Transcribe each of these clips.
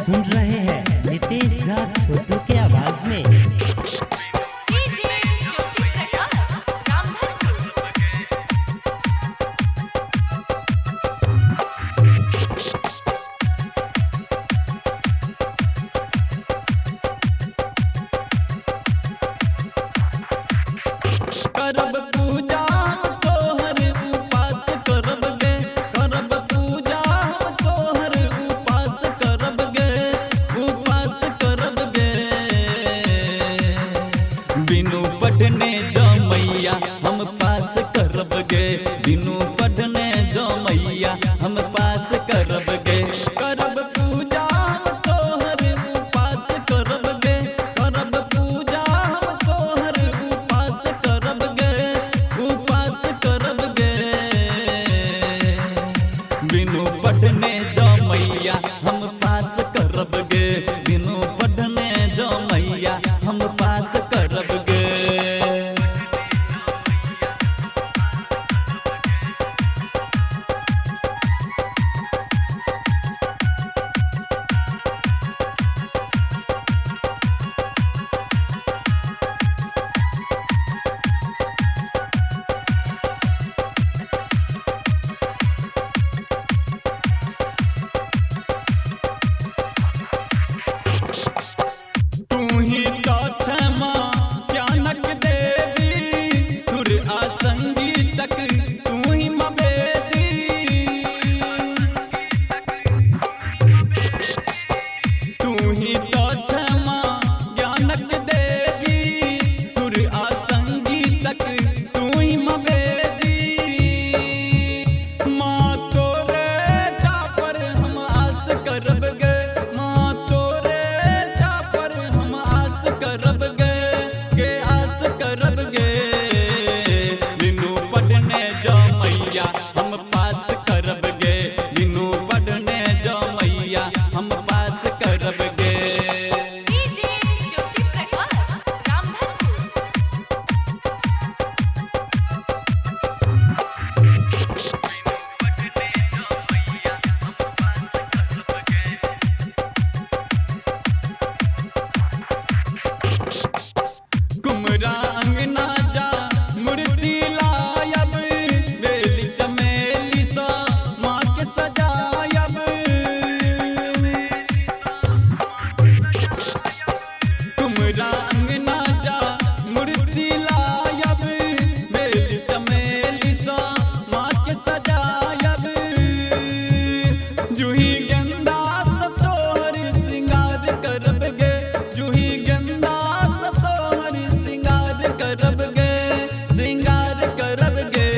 सुन रहे हैं नितेश झा छोटू के आवाज में। करब पूजा तोहर उपास करब गे, करब पूजा तोहर उपास करब गे, उपास करब गे। बिनु पढ़ने जो मैया हम पास करब गे, बिनु पढ़ने जो मैया हम पास करब गे। करब पूजा तोहर उपास करब गे, करब पूजा तोहर उपास करब गे, उपास करब गे। बिनु पढ़ने जो मैया हम पास करब गे, बिनु पढ़ने जो मैया हम पास करब गे। तू ही तो क्षमा ज्ञानक देवी, सुर आ संगीतक तू ही मबेदी। तू ही तो क्षमा ज्ञानक देवी, सुर आ संगीतक तू ही मबेदी। माँ तोरे पर हम आस करब गे, माँ तोरे पर हम आस करब गे, के आस करब गे। बिनु पढ़ने जो मैया हम पास करब गे, बिनु पढ़ने जो मैया हम पास करब गे। कुमरा अंगना जा मूर्ति लायब, बेली चमेली सा माँ के सजायब। कुमरा अंगना जा मूर्ति लायब, बेली चमेली सा माँ के सजायब। जूही गेंदा सा तोहर श्रृंगार करब गे, जूही गेंदा सा तोहर श्रृंगार करब गे, श्रृंगार करब गे।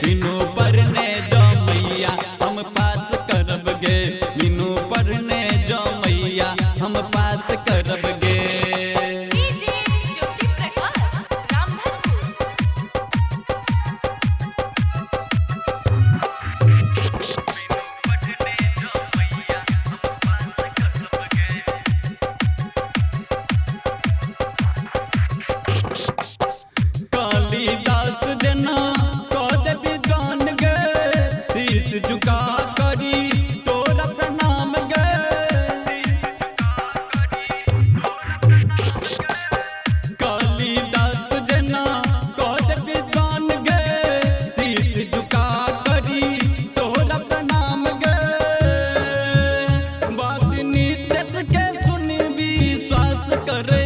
बिनु पढ़ने जो मैया हम पास करब गे, बिनु पढ़ने जो मैया हम पास करब गे। कालिदास जना कद विद्वान गे, शीश झुका करी तोरा प्रणाम गे। कालिदास जना कद विद्वान गे, शीश झुका करी तोरा प्रणाम गे। बात नित्य के सुन विश्वास करे